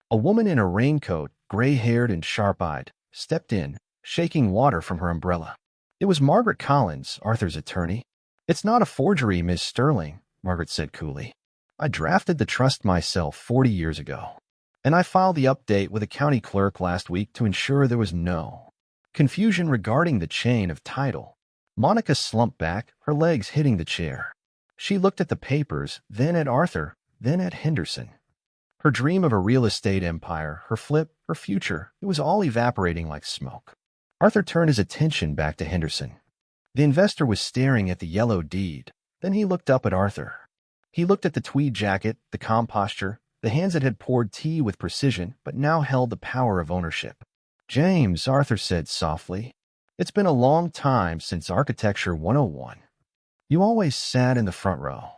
A woman in a raincoat, gray-haired and sharp-eyed, stepped in, shaking water from her umbrella. It was Margaret Collins, Arthur's attorney. It's not a forgery, Miss Sterling, Margaret said coolly. I drafted the trust myself 40 years ago, and I filed the update with the county clerk last week to ensure there was no confusion regarding the chain of title. Monica slumped back, her legs hitting the chair. She looked at the papers, then at Arthur, then at Henderson. Her dream of a real estate empire, her flip, her future, it was all evaporating like smoke. Arthur turned his attention back to Henderson. The investor was staring at the yellow deed. Then he looked up at Arthur. He looked at the tweed jacket, the calm posture, the hands that had poured tea with precision but now held the power of ownership. James, Arthur said softly, it's been a long time since Architecture 101. You always sat in the front row.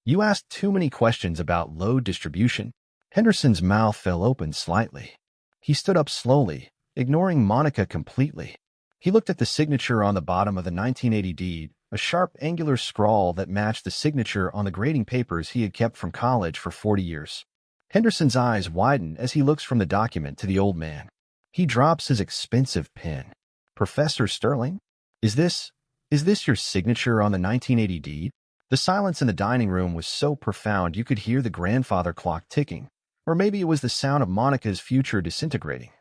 You asked too many questions about load distribution. Henderson's mouth fell open slightly. He stood up slowly, ignoring Monica completely. He looked at the signature on the bottom of the 1980 deed, a sharp, angular scrawl that matched the signature on the grading papers he had kept from college for 40 years. Henderson's eyes widened as he looks from the document to the old man. He drops his expensive pen. Professor Sterling? Is this your signature on the 1980 deed? The silence in the dining room was so profound you could hear the grandfather clock ticking, or maybe it was the sound of Monica's future disintegrating.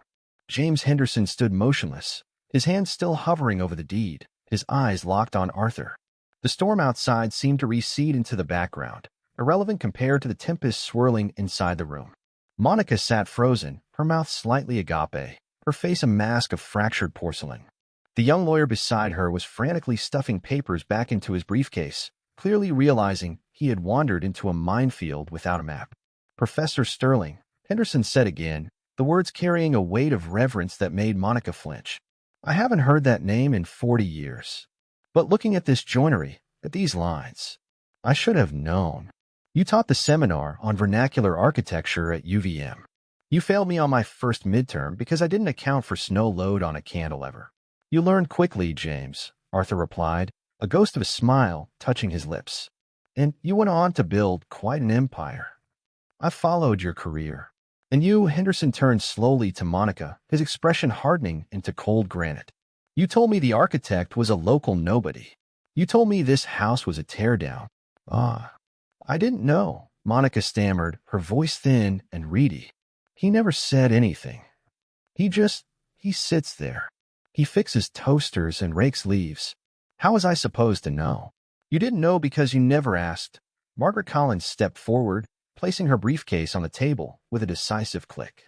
James Henderson stood motionless, his hands still hovering over the deed, his eyes locked on Arthur. The storm outside seemed to recede into the background, irrelevant compared to the tempest swirling inside the room. Monica sat frozen, her mouth slightly agape, her face a mask of fractured porcelain. The young lawyer beside her was frantically stuffing papers back into his briefcase, clearly realizing he had wandered into a minefield without a map. Professor Sterling, Henderson said again, the words carrying a weight of reverence that made Monica flinch. I haven't heard that name in 40 years. But looking at this joinery, at these lines, I should have known. You taught the seminar on vernacular architecture at UVM. You failed me on my first midterm because I didn't account for snow load on a cantilever. You learned quickly, James, Arthur replied, a ghost of a smile touching his lips. And you went on to build quite an empire. I followed your career. And you, Henderson turned slowly to Monica, his expression hardening into cold granite. You told me the architect was a local nobody. You told me this house was a teardown. Ah, I didn't know, Monica stammered, her voice thin and reedy. He never said anything. He sits there. He fixes toasters and rakes leaves. How was I supposed to know? You didn't know because you never asked. Margaret Collins stepped forward, placing her briefcase on the table with a decisive click.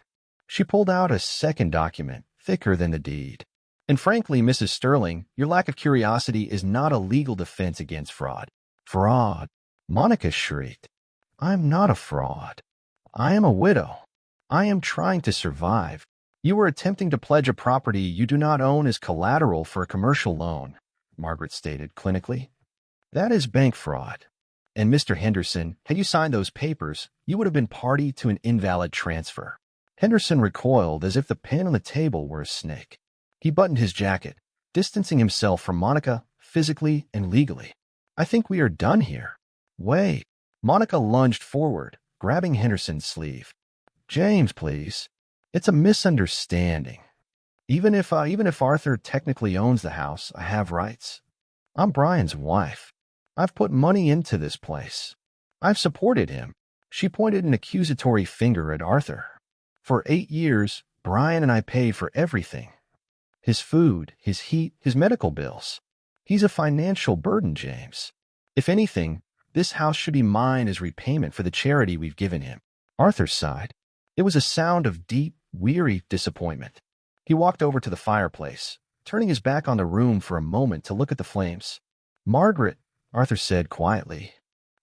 She pulled out a second document, thicker than the deed. And frankly, Mrs. Sterling, your lack of curiosity is not a legal defense against fraud. Fraud? Monica shrieked. I'm not a fraud. I am a widow. I am trying to survive. You were attempting to pledge a property you do not own as collateral for a commercial loan, Margaret stated clinically. That is bank fraud. And Mr. Henderson, had you signed those papers, you would have been party to an invalid transfer. Henderson recoiled as if the pen on the table were a snake. He buttoned his jacket, distancing himself from Monica physically and legally. I think we are done here. Wait. Monica lunged forward, grabbing Henderson's sleeve. James, please. It's a misunderstanding. Even if Arthur technically owns the house, I have rights. I'm Brian's wife. I've put money into this place. I've supported him. She pointed an accusatory finger at Arthur. For 8 years, Brian and I paid for everything. His food, his heat, his medical bills. He's a financial burden, James. If anything, this house should be mine as repayment for the charity we've given him. Arthur sighed. It was a sound of deep, weary disappointment. He walked over to the fireplace, turning his back on the room for a moment to look at the flames. Margaret, Arthur said quietly,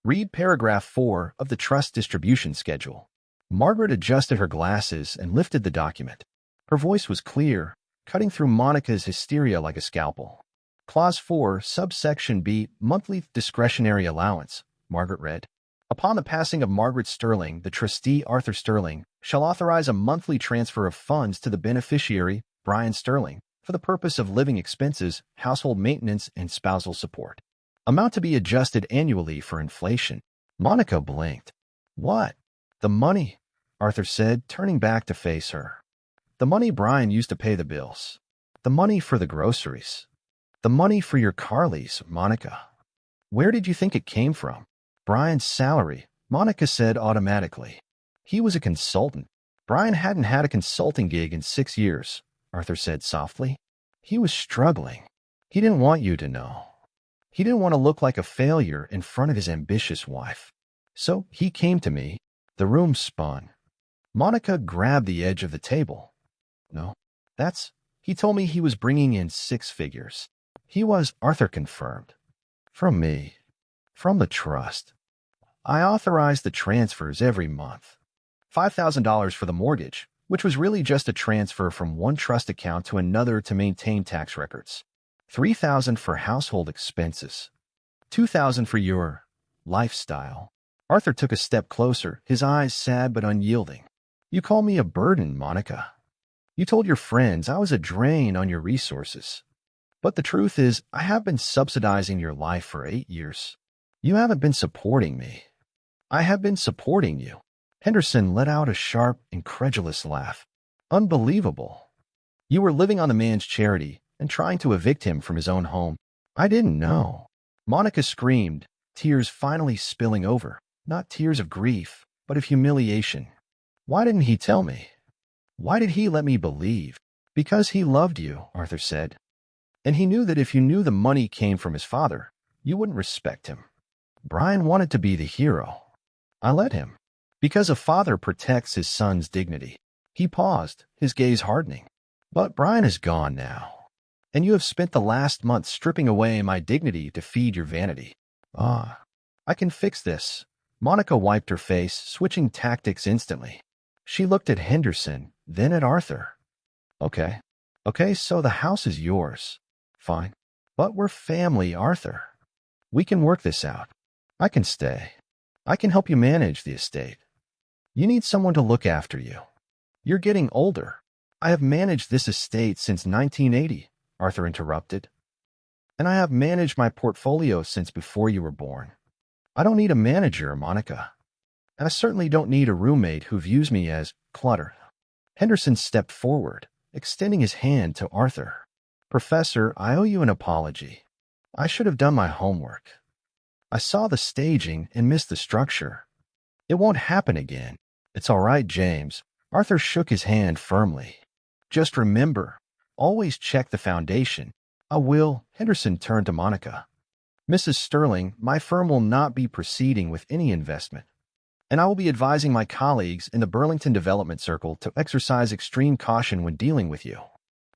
read paragraph 4 of the trust distribution schedule. Margaret adjusted her glasses and lifted the document. Her voice was clear, cutting through Monica's hysteria like a scalpel. Clause 4, subsection B, monthly discretionary allowance, Margaret read. Upon the passing of Margaret Sterling, the trustee Arthur Sterling shall authorize a monthly transfer of funds to the beneficiary, Brian Sterling, for the purpose of living expenses, household maintenance, and spousal support. Amount to be adjusted annually for inflation. Monica blinked. What? The money, Arthur said, turning back to face her. The money Brian used to pay the bills. The money for the groceries. The money for your car lease, Monica. Where did you think it came from? Brian's salary, Monica said automatically. He was a consultant. Brian hadn't had a consulting gig in 6 years, Arthur said softly. He was struggling. He didn't want you to know. He didn't want to look like a failure in front of his ambitious wife. So he came to me. The room spun. Monica grabbed the edge of the table. No, he told me he was bringing in 6 figures. He was, Arthur confirmed. From me. From the trust. I authorized the transfers every month. $5,000 for the mortgage, which was really just a transfer from one trust account to another to maintain tax records. $3,000 for household expenses. $2,000 for your lifestyle. Arthur took a step closer, his eyes sad but unyielding. You call me a burden, Monica. You told your friends I was a drain on your resources. But the truth is, I have been subsidizing your life for 8 years. You haven't been supporting me. I have been supporting you. Henderson let out a sharp, incredulous laugh. Unbelievable. You were living on the man's charity and trying to evict him from his own home. I didn't know. Monica screamed, tears finally spilling over. Not tears of grief, but of humiliation. Why didn't he tell me? Why did he let me believe? Because he loved you, Arthur said. And he knew that if you knew the money came from his father, you wouldn't respect him. Brian wanted to be the hero. I let him. Because a father protects his son's dignity. He paused, his gaze hardening. But Brian is gone now. And you have spent the last month stripping away my dignity to feed your vanity. I can fix this. Monica wiped her face, switching tactics instantly. She looked at Henderson, then at Arthur. Okay, so the house is yours. Fine. But we're family, Arthur. We can work this out. I can stay. I can help you manage the estate. You need someone to look after you. You're getting older. I have managed this estate since 1980, Arthur interrupted. And I have managed my portfolio since before you were born. I don't need a manager, Monica. And I certainly don't need a roommate who views me as clutter. Henderson stepped forward, extending his hand to Arthur. Professor, I owe you an apology. I should have done my homework. I saw the staging and missed the structure. It won't happen again. It's all right, James. Arthur shook his hand firmly. Just remember, always check the foundation. I will. Henderson turned to Monica. Mrs. Sterling, my firm will not be proceeding with any investment, and I will be advising my colleagues in the Burlington Development Circle to exercise extreme caution when dealing with you.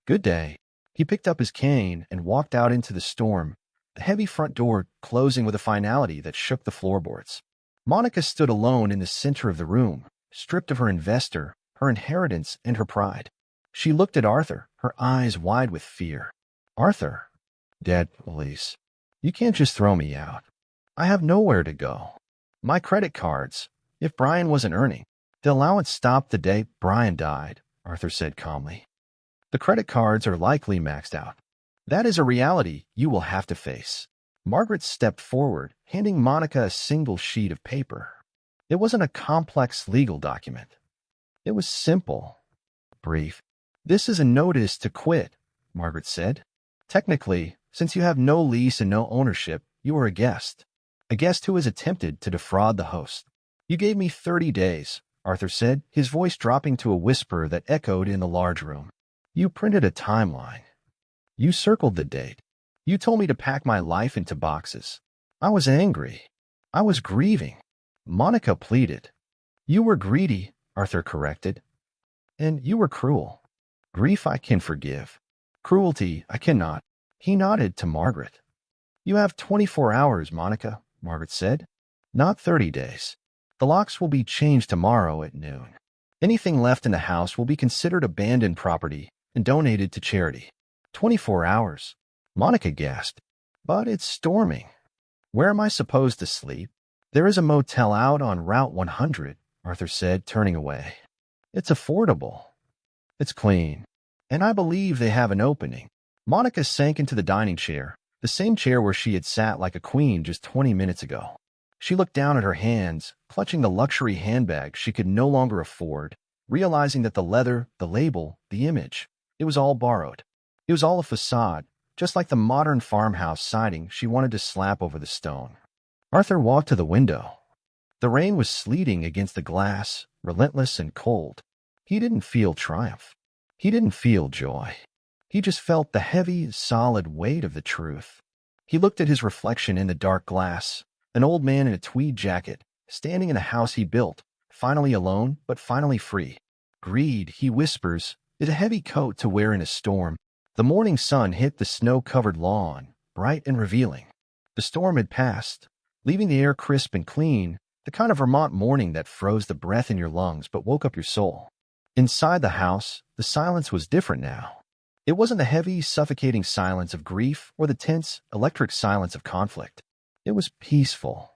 Good day. He picked up his cane and walked out into the storm, the heavy front door closing with a finality that shook the floorboards. Monica stood alone in the center of the room, stripped of her investor, her inheritance, and her pride. She looked at Arthur, her eyes wide with fear. Arthur, Dad, please. You can't just throw me out. I have nowhere to go. My credit cards, if Brian wasn't earning, the allowance stopped the day Brian died, Arthur said calmly. The credit cards are likely maxed out. That is a reality you will have to face. Margaret stepped forward, handing Monica a single sheet of paper. It wasn't a complex legal document. It was simple, brief. This is a notice to quit, Margaret said. Technically, since you have no lease and no ownership, you are a guest who has attempted to defraud the host. You gave me 30 days, Arthur said, his voice dropping to a whisper that echoed in the large room. You printed a timeline. You circled the date. You told me to pack my life into boxes. I was angry. I was grieving. Monica pleaded. You were greedy, Arthur corrected. And you were cruel. Grief I can forgive. Cruelty I cannot. He nodded to Margaret. You have 24 hours, Monica, Margaret said. Not 30 days. The locks will be changed tomorrow at noon. Anything left in the house will be considered abandoned property and donated to charity. 24 hours. Monica gasped. But it's storming. Where am I supposed to sleep? There is a motel out on Route 100, Arthur said, turning away. It's affordable. It's clean. And I believe they have an opening. Monica sank into the dining chair, the same chair where she had sat like a queen just 20 minutes ago. She looked down at her hands, clutching the luxury handbag she could no longer afford, realizing that the leather, the label, the image, it was all borrowed. It was all a facade, just like the modern farmhouse siding she wanted to slap over the stone. Arthur walked to the window. The rain was sleeting against the glass, relentless and cold. He didn't feel triumph. He didn't feel joy. He just felt the heavy, solid weight of the truth. He looked at his reflection in the dark glass, an old man in a tweed jacket, standing in a house he built, finally alone, but finally free. Greed, he whispers, is a heavy coat to wear in a storm. The morning sun hit the snow-covered lawn, bright and revealing. The storm had passed, leaving the air crisp and clean, the kind of Vermont morning that froze the breath in your lungs but woke up your soul. Inside the house, the silence was different now. It wasn't the heavy, suffocating silence of grief or the tense, electric silence of conflict. It was peaceful.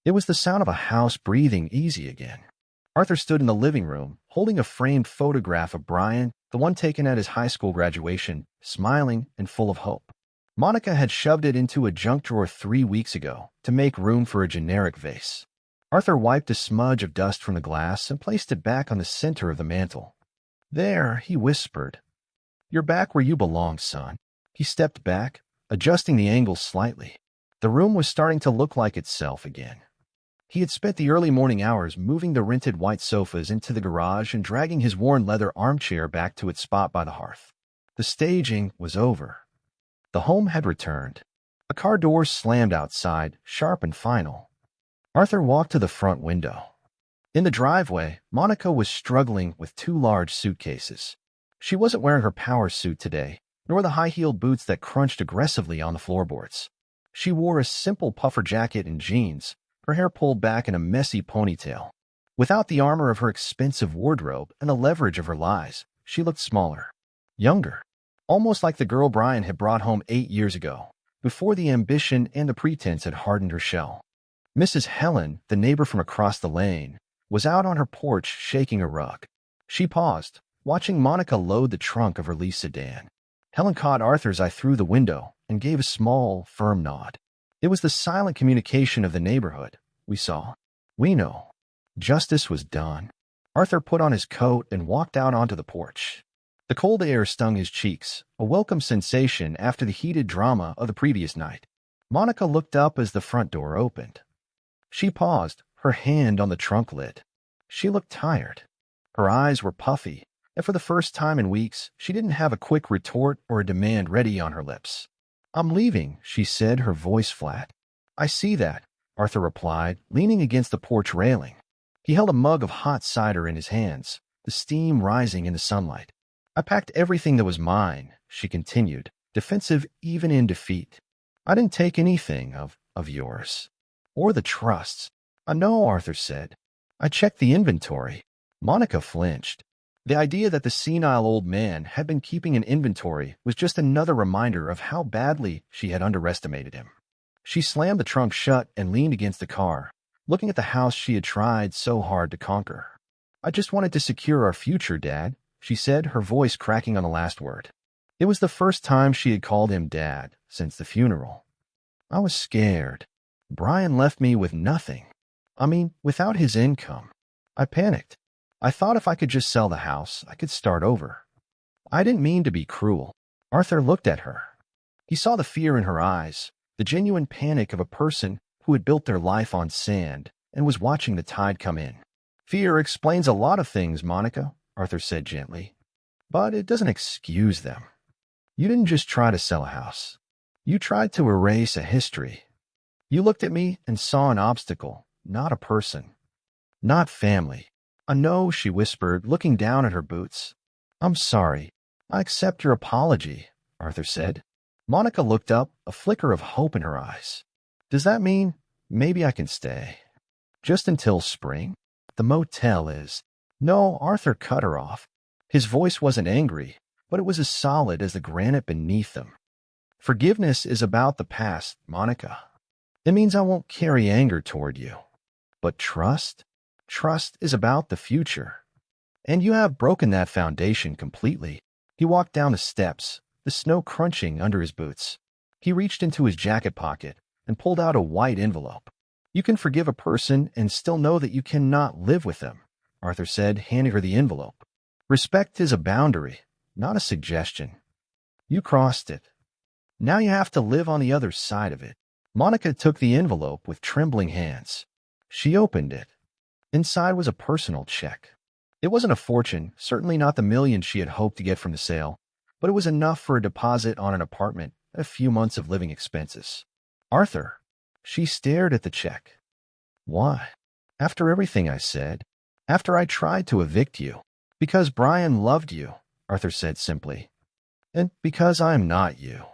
It was the sound of a house breathing easy again. Arthur stood in the living room, holding a framed photograph of Brian, the one taken at his high school graduation, smiling and full of hope. Monica had shoved it into a junk drawer 3 weeks ago to make room for a generic vase. Arthur wiped a smudge of dust from the glass and placed it back on the center of the mantel. There, he whispered. You're back where you belong, son. He stepped back, adjusting the angle slightly. The room was starting to look like itself again. He had spent the early morning hours moving the rented white sofas into the garage and dragging his worn leather armchair back to its spot by the hearth. The staging was over. The home had returned. A car door slammed outside, sharp and final. Arthur walked to the front window. In the driveway, Monica was struggling with 2 large suitcases. She wasn't wearing her power suit today, nor the high-heeled boots that crunched aggressively on the floorboards. She wore a simple puffer jacket and jeans, her hair pulled back in a messy ponytail. Without the armor of her expensive wardrobe and the leverage of her lies, she looked smaller, younger, almost like the girl Brian had brought home 8 years ago, before the ambition and the pretense had hardened her shell. Mrs. Helen, the neighbor from across the lane, was out on her porch shaking a rug. She paused, watching Monica load the trunk of her leased sedan. Helen caught Arthur's eye through the window and gave a small, firm nod. It was the silent communication of the neighborhood. We saw. We know. Justice was done. Arthur put on his coat and walked out onto the porch. The cold air stung his cheeks, a welcome sensation after the heated drama of the previous night. Monica looked up as the front door opened. She paused, her hand on the trunk lid. She looked tired. Her eyes were puffy, and for the first time in weeks, she didn't have a quick retort or a demand ready on her lips. "I'm leaving," she said, her voice flat. "I see that," Arthur replied, leaning against the porch railing. He held a mug of hot cider in his hands, the steam rising in the sunlight. "I packed everything that was mine," she continued, defensive even in defeat. "I didn't take anything of yours. Or the trusts." "I know," Arthur said. "I checked the inventory." Monica flinched. The idea that the senile old man had been keeping an inventory was just another reminder of how badly she had underestimated him. She slammed the trunk shut and leaned against the car, looking at the house she had tried so hard to conquer. "I just wanted to secure our future, Dad," she said, her voice cracking on the last word. It was the first time she had called him Dad since the funeral. "I was scared. Brian left me with nothing. I mean, without his income. I panicked. I thought if I could just sell the house, I could start over. I didn't mean to be cruel." Arthur looked at her. He saw the fear in her eyes, the genuine panic of a person who had built their life on sand and was watching the tide come in. "Fear explains a lot of things, Monica," Arthur said gently, "but it doesn't excuse them. You didn't just try to sell a house. You tried to erase a history. You looked at me and saw an obstacle, not a person. Not family." "I know," she whispered, looking down at her boots. "I'm sorry. I accept your apology," Arthur said. Monica looked up, a flicker of hope in her eyes. "Does that mean maybe I can stay? Just until spring? The motel is—" "No," Arthur cut her off. His voice wasn't angry, but it was as solid as the granite beneath them. "Forgiveness is about the past, Monica. It means I won't carry anger toward you. But trust? Trust is about the future. And you have broken that foundation completely." He walked down the steps, the snow crunching under his boots. He reached into his jacket pocket and pulled out a white envelope. "You can forgive a person and still know that you cannot live with them," Arthur said, handing her the envelope. "Respect is a boundary, not a suggestion. You crossed it. Now you have to live on the other side of it." Monica took the envelope with trembling hands. She opened it. Inside was a personal check. It wasn't a fortune, certainly not the millions she had hoped to get from the sale, but it was enough for a deposit on an apartment, a few months of living expenses. "Arthur." She stared at the check. "Why?" "After everything I said. After I tried to evict you. Because Brian loved you," Arthur said simply. "And because I am not you.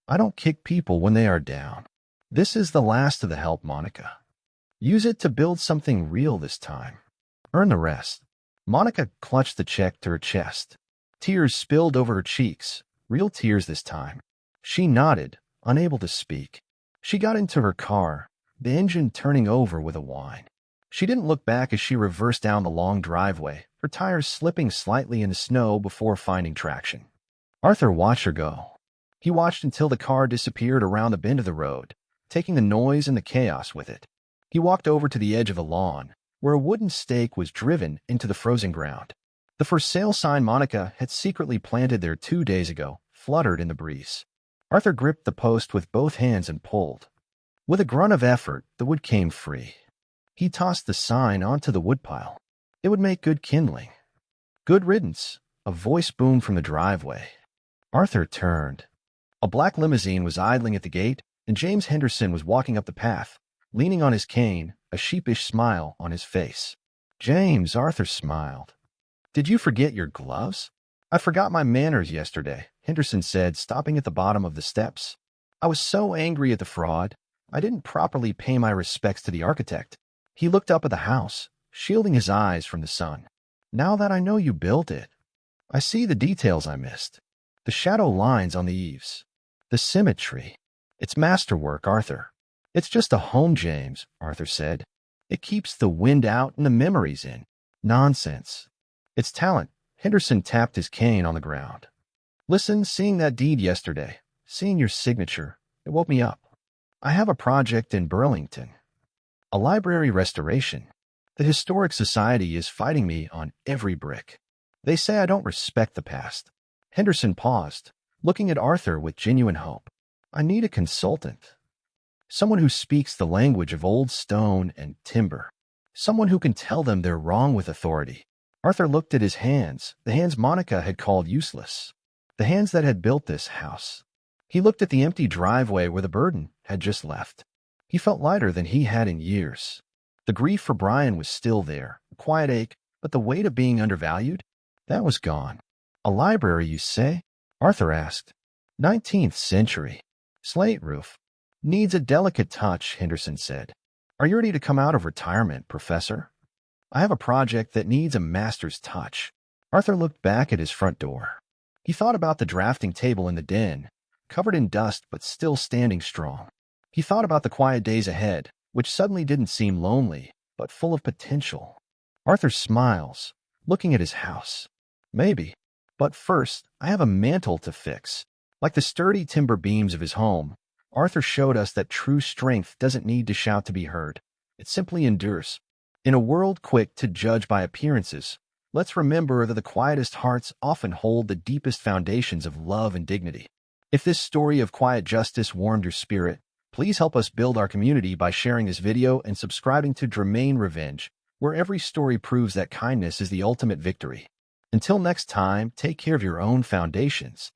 I don't kick people when they are down. This is the last of the help, Monica. Use it to build something real this time. Earn the rest." Monica clutched the check to her chest. Tears spilled over her cheeks, real tears this time. She nodded, unable to speak. She got into her car, the engine turning over with a whine. She didn't look back as she reversed down the long driveway, her tires slipping slightly in the snow before finding traction. Arthur watched her go. He watched until the car disappeared around the bend of the road, taking the noise and the chaos with it. He walked over to the edge of the lawn, where a wooden stake was driven into the frozen ground. The for sale sign Monica had secretly planted there 2 days ago fluttered in the breeze. Arthur gripped the post with both hands and pulled. With a grunt of effort, the wood came free. He tossed the sign onto the woodpile. It would make good kindling. "Good riddance," a voice boomed from the driveway. Arthur turned. A black limousine was idling at the gate, and James Henderson was walking up the path, leaning on his cane, a sheepish smile on his face. "James," Arthur smiled. "Did you forget your gloves?" "I forgot my manners yesterday," Henderson said, stopping at the bottom of the steps. "I was so angry at the fraud, I didn't properly pay my respects to the architect." He looked up at the house, shielding his eyes from the sun. "Now that I know you built it, I see the details I missed. The shadow lines on the eaves. The symmetry. It's masterwork, Arthur." "It's just a home, James," Arthur said. "It keeps the wind out and the memories in." "Nonsense. It's talent." Henderson tapped his cane on the ground. "Listen, seeing that deed yesterday, seeing your signature, it woke me up. I have a project in Burlington. A library restoration. The Historic Society is fighting me on every brick. They say I don't respect the past." Henderson paused, looking at Arthur with genuine hope. "I need a consultant. Someone who speaks the language of old stone and timber. Someone who can tell them they're wrong with authority. Arthur looked at his hands, the hands Monica had called useless, the hands that had built this house. He looked at the empty driveway where the burden had just left. He felt lighter than he had in years. The grief for Brian was still there, a quiet ache, but the weight of being undervalued? That was gone. A library, you say? Arthur asked. 19th century. Slate roof. Needs a delicate touch, Henderson said. Are you ready to come out of retirement, Professor? I have a project that needs a master's touch. Arthur looked back at his front door. He thought about the drafting table in the den, covered in dust but still standing strong. He thought about the quiet days ahead, which suddenly didn't seem lonely, but full of potential. Arthur smiles, looking at his house. Maybe. But first, I have a mantle to fix. Like the sturdy timber beams of his home, Arthur showed us that true strength doesn't need to shout to be heard. It simply endures. In a world quick to judge by appearances, let's remember that the quietest hearts often hold the deepest foundations of love and dignity. If this story of quiet justice warmed your spirit, please help us build our community by sharing this video and subscribing to Dramaine Revenge, where every story proves that kindness is the ultimate victory. Until next time, take care of your own foundations.